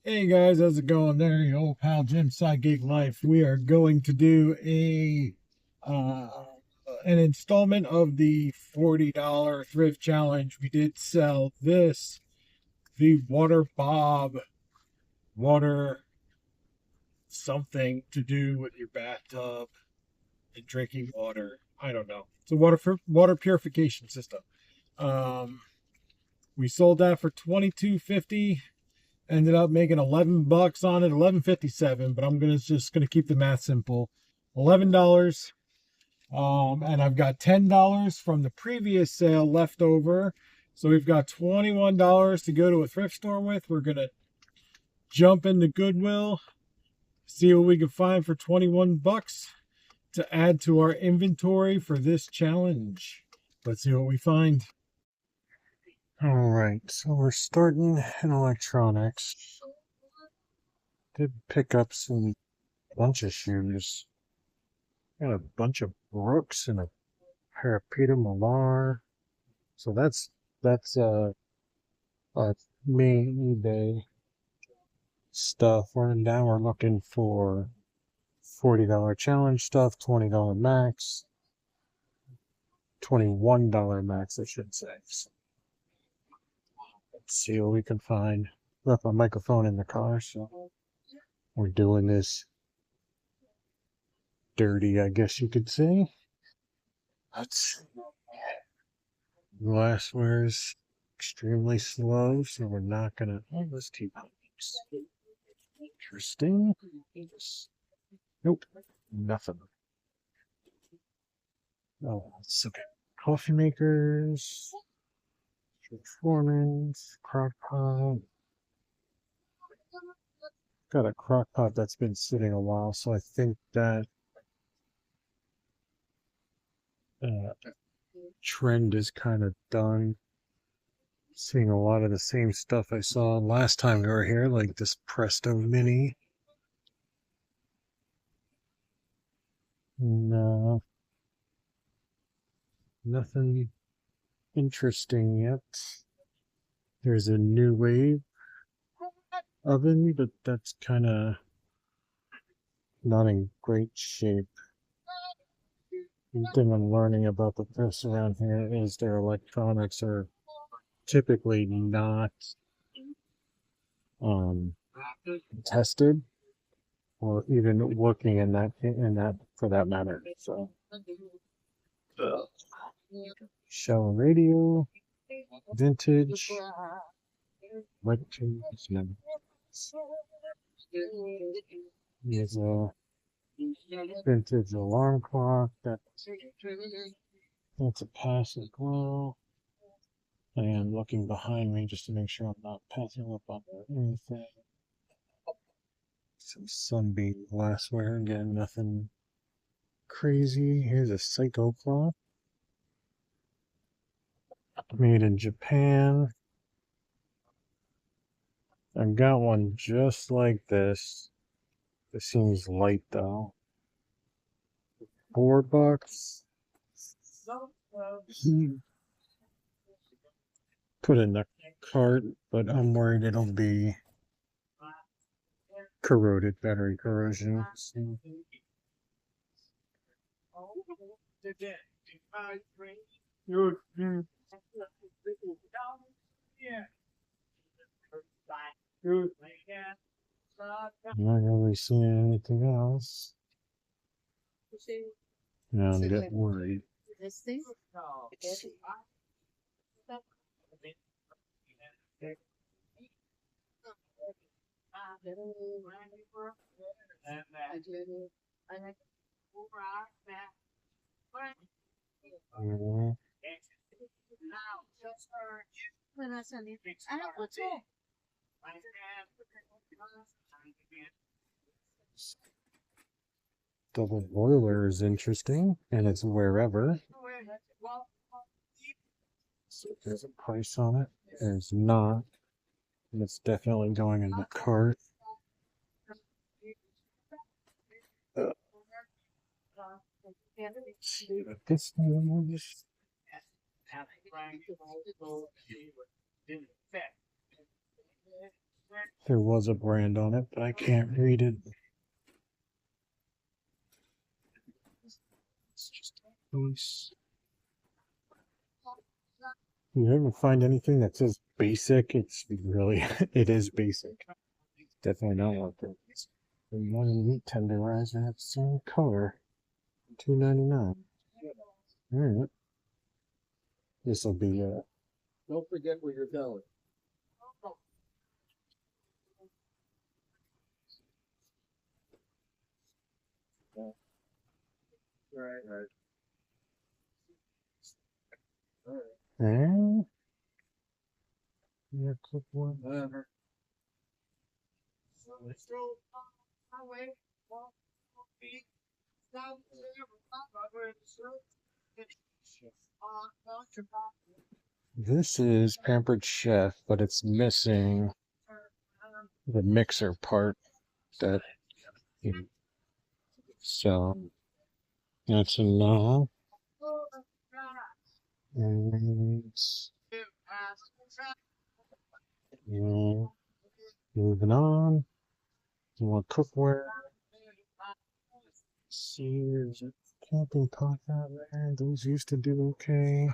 Hey guys, how's it going? There, your old pal Jim Side Gig Life. We are going to do uh, an installment of the $40 thrift challenge. We did sell this, the WaterBob water something to do with your bathtub and drinking water. I don't know. It's a water purification system. Um, we sold that for $22.50. Ended up making 11 bucks on it, 11.57, but I'm just gonna keep the math simple. $11. And I've got $10 from the previous sale left over. So we've got $21 to go to a thrift store with. We're gonna jump into Goodwill, see what we can find for 21 bucks to add to our inventory for this challenge. Let's see what we find. All right, so we're starting in electronics. Did pick up some bunch of shoes. Got a bunch of Brooks and a pair of Peter Millar. So that's main eBay stuff. Now we're looking for $40 challenge stuff, $20 max, $21 max, I should say. So let's see what we can find. Left my microphone in the car, so we're doing this dirty, I guess you could say. Let's see. Glassware is extremely slow, so we're not gonna. Oh, let's keep. Interesting. Nope, nothing. Oh, it's okay. Coffee makers, Foreman's, crock pot. Got a crock pot that's been sitting a while, so I think that trend is kind of done. Seeing a lot of the same stuff I saw last time we were here, like this Presto Mini. No, nothing interesting yet. There's a New Wave oven, but that's kind of not in great shape. One thing I'm learning about the thrifts around here is their electronics are typically not tested or even working in that for that matter. So shower radio, vintage, here's a vintage alarm clock that's a pass as well. I am looking behind me just to make sure I'm not passing up on anything. Some Sunbeam glassware, again, nothing crazy. Here's a Psycho clock. Made in Japan. I got one just like this. This seems light though. $4. Put in the cart, but I'm worried it'll be corroded, battery corrosion. I'm not really seeing anything else. Now I'm getting worried. Double boiler is interesting, and it's wherever. So if there's a price on it, there's not. And it's definitely going in the cart. This one is There was a brand on it, but I can't read it. It's just a piece. You ever find anything that says basic? It's really, it is basic. Definitely not like that. The one meat tenderizer, have the same color. $2.99. Alright. This will be Don't forget where you're going. Right. and yeah, clip one. This is Pampered Chef, but it's missing the mixer part that so that's a no. And yeah, moving on. More cookware. See, there's a camping pot out there. Those used to do okay.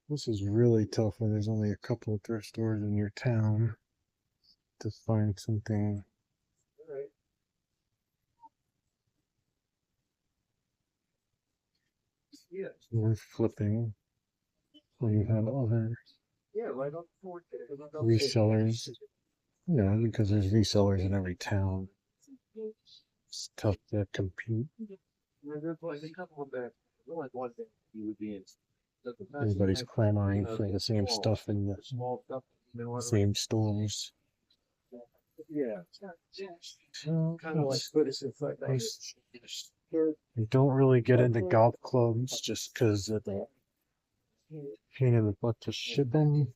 This is really tough when there's only a couple of thrift stores in your town to find something. Worth flipping when you have other resellers. You know, because there's resellers in every town. It's tough to compete. Everybody's clamoring for the same stuff in the same stores. So, I don't really get into golf clubs just because of the pain in the butt to ship them.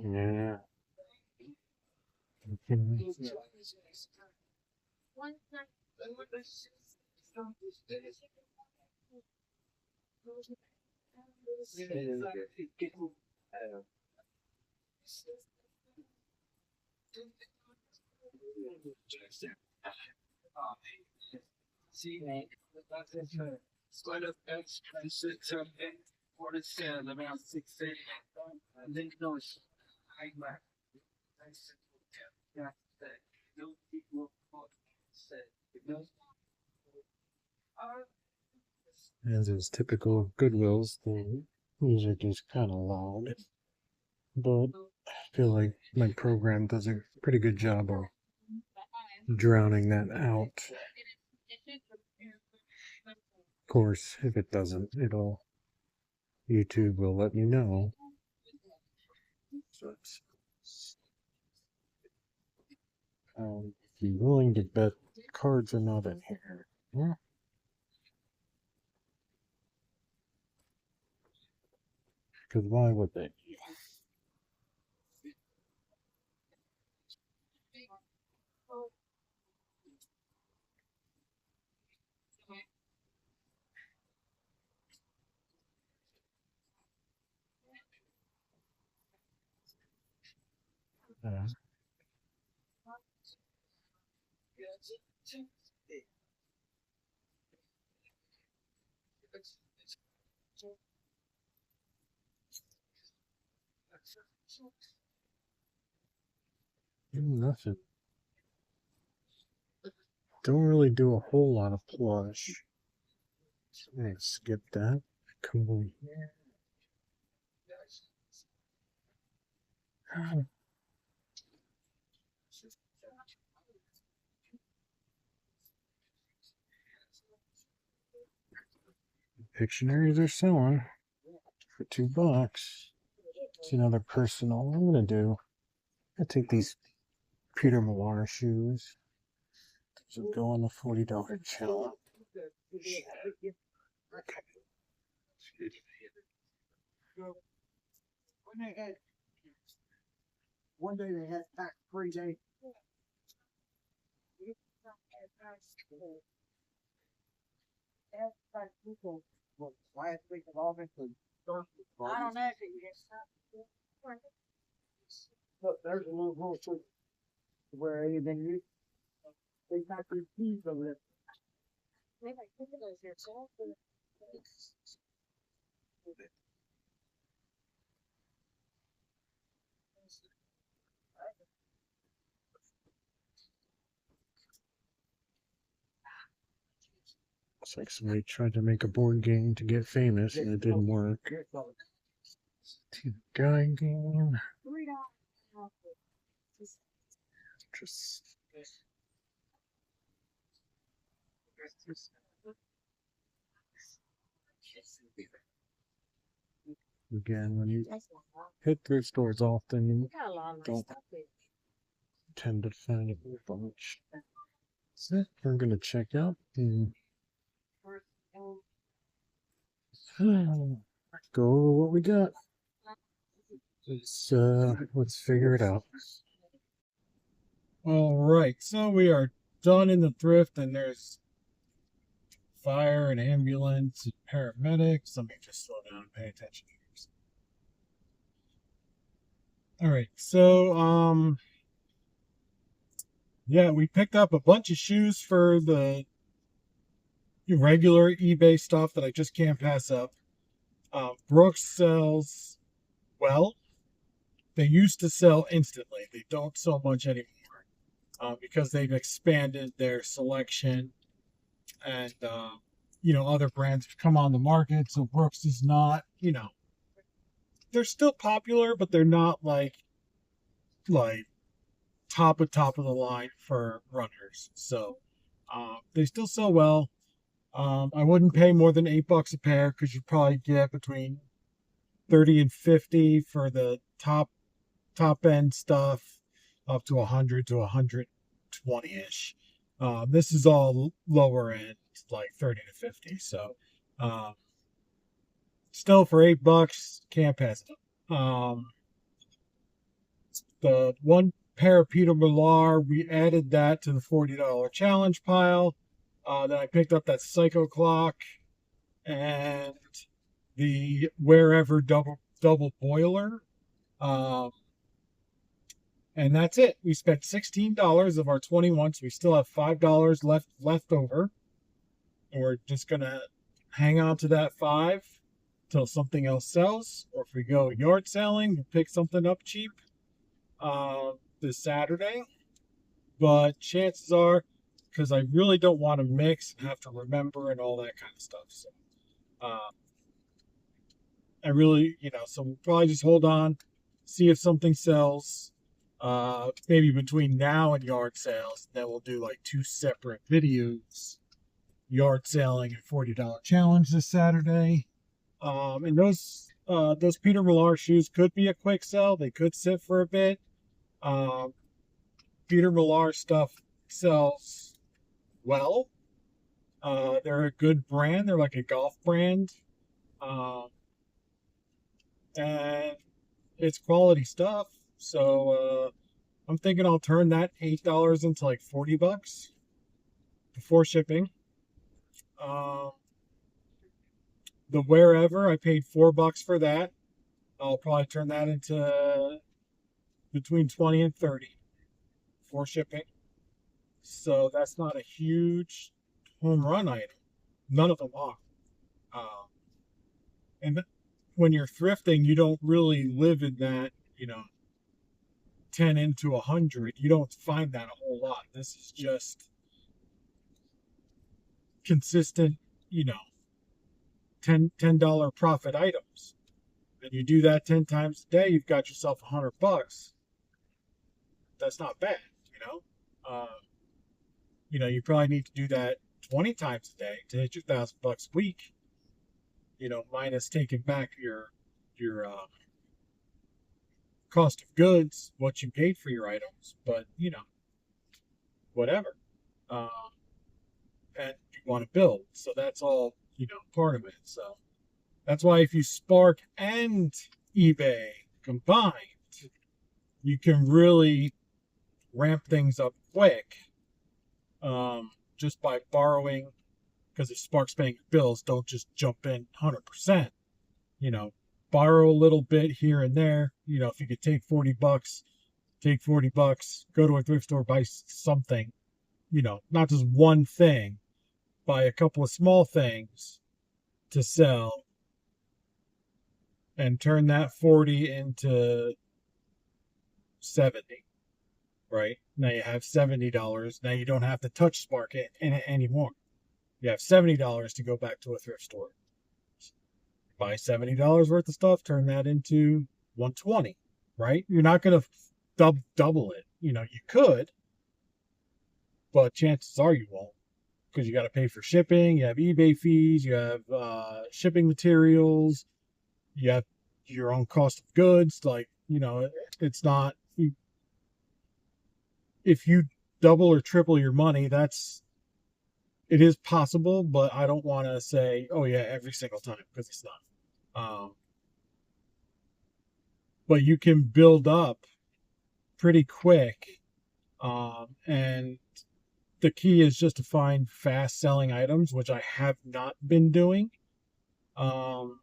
Yeah. As is typical of Goodwills, the music is kind of loud, but I feel like my program does a pretty good job of drowning that out. Of course, if it doesn't, YouTube will let you know. So if you're willing to bet cards are not in here. Yeah. Because why would they? Nothing. Don't really do a whole lot of plush. Skip that. Come over here. Pictionaries are selling for $2. It's another personal. What I'm gonna do, I take these Peter Millar shoes. So go on the $40 challenge. One day they had tax free day. Last week of August. I don't know if you get stuff. Look, there's a little hole where anything you they got their keys over there. Maybe I think it was yourself. It's like somebody tried to make a board game to get famous and it didn't work. Guy game. Just again, when you hit thrift stores often, you don't tend to find a bunch. So we're gonna check out and go over what we got. Let's figure it out. All right, so we are done in the thrift, and there's fire and ambulance and paramedics. Let me just slow down and pay attention here. All right, so yeah, we picked up a bunch of shoes for the regular eBay stuff that I just can't pass up. Brooks sells well. They used to sell instantly. They don't so much anymore because they've expanded their selection, and other brands have come on the market. So Brooks is not, they're still popular, but they're not like top of the line for runners. So they still sell well. I wouldn't pay more than $8 a pair because you probably get between 30 and 50 for the top end stuff, up to 100 to 120-ish. This is all lower end, like 30 to 50. So still for $8, can't pass it up. The one pair of Peter Millar, we added that to the $40 challenge pile. Then I picked up that Psycho clock and the Wherever double boiler. And that's it. We spent $16 of our 21, so we still have $5 left over. And we're just gonna hang on to that $5 till something else sells, or if we go yard selling, we'll pick something up cheap this Saturday. But chances are, because I really don't want to mix and have to remember and all that kind of stuff. So I really, so we'll probably just hold on, see if something sells. Maybe between now and yard sales, then we'll do like 2 separate videos, yard selling and $40 challenge this Saturday. And those Peter Millar shoes could be a quick sell. They could sit for a bit. Peter Millar stuff sells well. They're a good brand. They're like a golf brand. And it's quality stuff. So I'm thinking I'll turn that $8 into like $40 before shipping. The Wherever, I paid $4 for that. I'll probably turn that into between 20 and 30 before shipping. So that's not a huge home run item. None of them are. And when you're thrifting, you don't really live in that, 10 into 100. You don't find that a whole lot. This is just consistent, $10 profit items. And you do that 10 times a day, you've got yourself $100. That's not bad, you probably need to do that 20 times a day to hit your $1,000 a week. minus taking back your cost of goods, what you paid for your items, but whatever. Um, and you want to build, so that's all part of it. So that's why if you Spark and eBay combined, you can really ramp things up quick, just by borrowing. Because if Spark's paying your bills, don't just jump in 100%. You know, borrow a little bit here and there. If you could take 40 bucks, take 40 bucks, go to a thrift store, buy something, not just one thing, buy a couple of small things to sell and turn that 40 into 70, right? Now you have $70. Now you don't have to touch Spark anymore. You have $70 to go back to a thrift store. Buy $70 worth of stuff, turn that into 120, right? You're not going to double it. You could, but chances are you won't, because you got to pay for shipping. You have eBay fees. You have shipping materials. You have your own cost of goods. Like, it's not, if you double or triple your money, it is possible, but I don't want to say, oh yeah, every single time, because it's not. But you can build up pretty quick. And the key is just to find fast selling items, which I have not been doing. And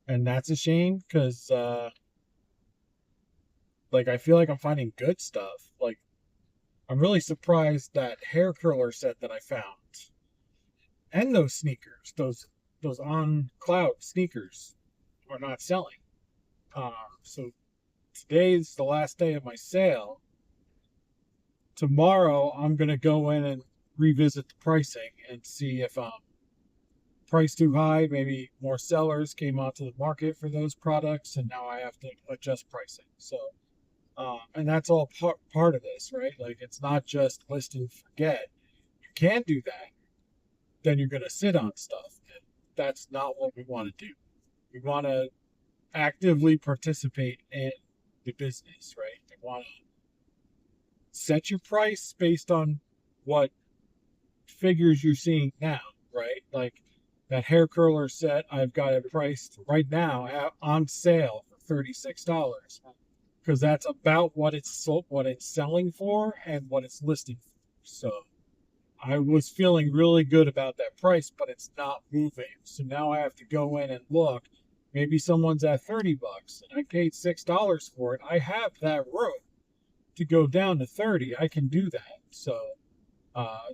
that's a shame, because I feel like I'm finding good stuff. Like, I'm really surprised that hair curler set that I found, and those sneakers, those on cloud sneakers, are not selling. So today's the last day of my sale. Tomorrow I'm gonna go in and revisit the pricing and see if price too high. Maybe more sellers came onto the market for those products, and now I have to adjust pricing. So, and that's all part of this, right? Like, it's not just list and forget. You can do that. Then you're gonna sit on stuff. And that's not what we want to do. We want to actively participate in the business, right? We want to set your price based on what figures you're seeing now, right? Like that hair curler set, I've got it priced right now on sale for $36, because that's about what it's selling for and what it's listed for. So I was feeling really good about that price, but it's not moving. So now I have to go in and look. Maybe someone's at 30 bucks and I paid $6 for it. I have that room to go down to 30. I can do that. So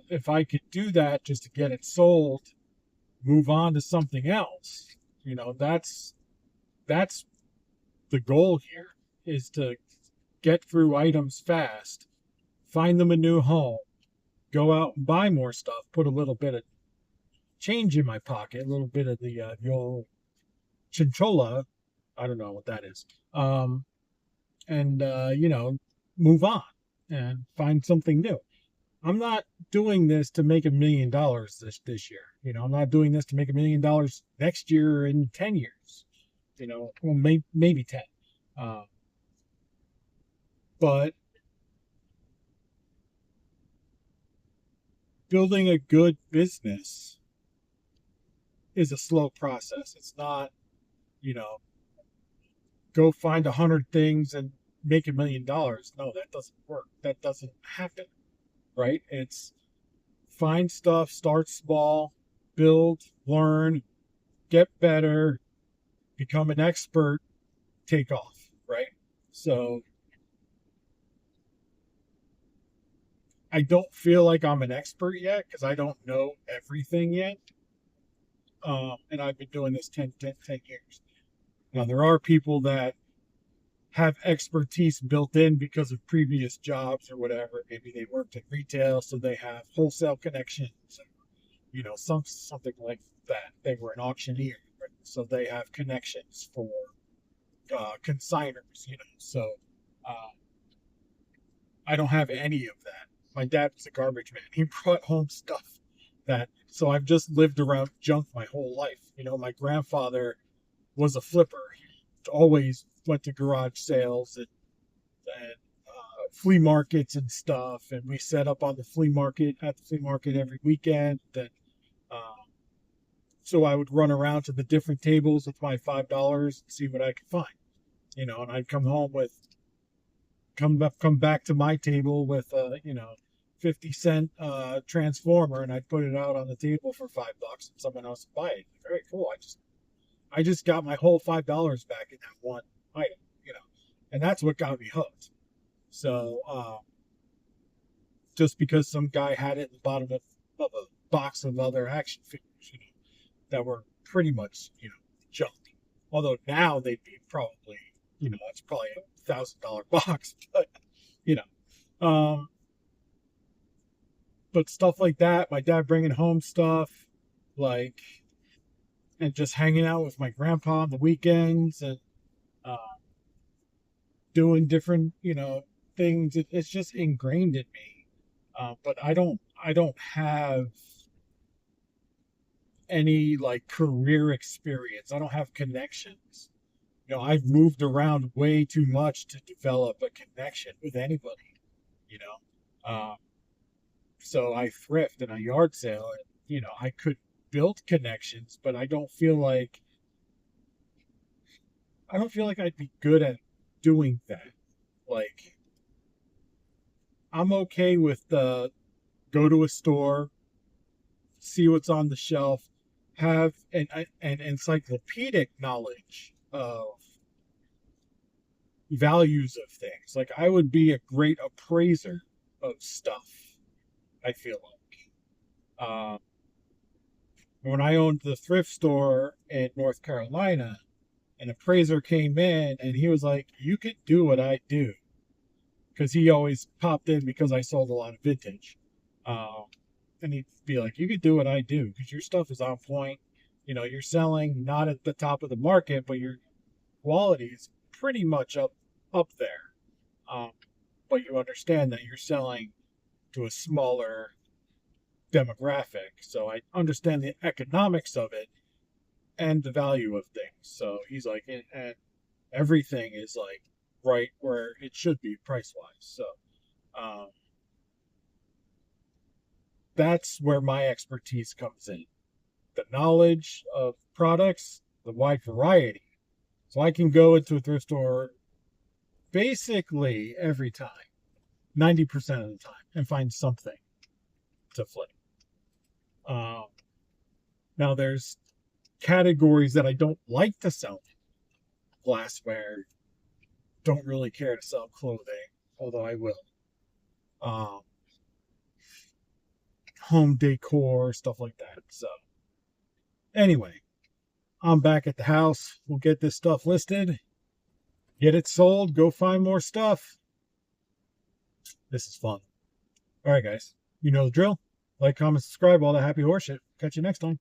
if I could do that just to get it sold, move on to something else, that's the goal here, is to get through items fast, find them a new home, go out and buy more stuff, put a little bit of change in my pocket, a little bit of the old chinchola. I don't know what that is. And move on and find something new. I'm not doing this to make $1 million this year. I'm not doing this to make $1 million next year in 10 years. Well, maybe 10. But building a good business is a slow process. It's not, go find 100 things and make $1 million. No, that doesn't work. That doesn't happen, right? It's find stuff, start small, build, learn, get better, become an expert, take off, right? So I don't feel like I'm an expert yet, because I don't know everything yet. And I've been doing this 10 years. Now, there are people that have expertise built in because of previous jobs or whatever. Maybe they worked in retail, so they have wholesale connections, something like that. They were an auctioneer, right? So they have connections for consigners, So I don't have any of that. My dad was a garbage man. He brought home stuff that So I've just lived around junk my whole life. You know, my grandfather was a flipper. He always went to garage sales and flea markets and stuff. And we set up on the flea market at the flea market every weekend. And so I would run around to the different tables with my $5 and see what I could find. You know, and I'd come home with come back to my table with 50-cent transformer, and I'd put it out on the table for $5 and someone else would buy it. Very cool. I just got my whole $5 back in that one item, you know, and that's what got me hooked. So just because some guy had it in the bottom of a box of other action figures, you know, that were pretty much, you know, junk. Although now they'd be probably, you know, it's probably $1,000 box, but you know, but stuff like that. My dad bringing home stuff, like, and just hanging out with my grandpa on the weekends and uh, doing different, you know, things. It's just ingrained in me. But I don't have any like career experience. I don't have connections. You know, I've moved around way too much to develop a connection with anybody, you know. So I thrift in a yard sale, and, you know, I could build connections, but I don't feel like I'd be good at doing that. Like, I'm okay with the go to a store, see what's on the shelf, have an encyclopedic knowledge of values of things. Like, I would be a great appraiser of stuff, I feel like. When I owned the thrift store in North Carolina, an appraiser came in and he was like, "You could do what I do." Because he always popped in because I sold a lot of vintage. And he'd be like, "You could do what I do because your stuff is on point. You know, you're selling not at the top of the market, but your quality is pretty much up there. Um, but you understand that you're selling to a smaller demographic. So I understand the economics of it and the value of things." So he's like, and everything is like right where it should be price wise. So um, that's where my expertise comes in, the knowledge of products, the wide variety. So I can go into a thrift store basically every time, 90% of the time, and find something to flip. Um, Now, there's categories that I don't like to sell. Glassware, don't really care to sell clothing, although I will. Um, Home decor, stuff like that. So, anyway, I'm back at the house. We'll get this stuff listed, get it sold, go find more stuff. This is fun. All right, guys, you know the drill. Like, comment, subscribe, all that happy horse shit. Catch you next time.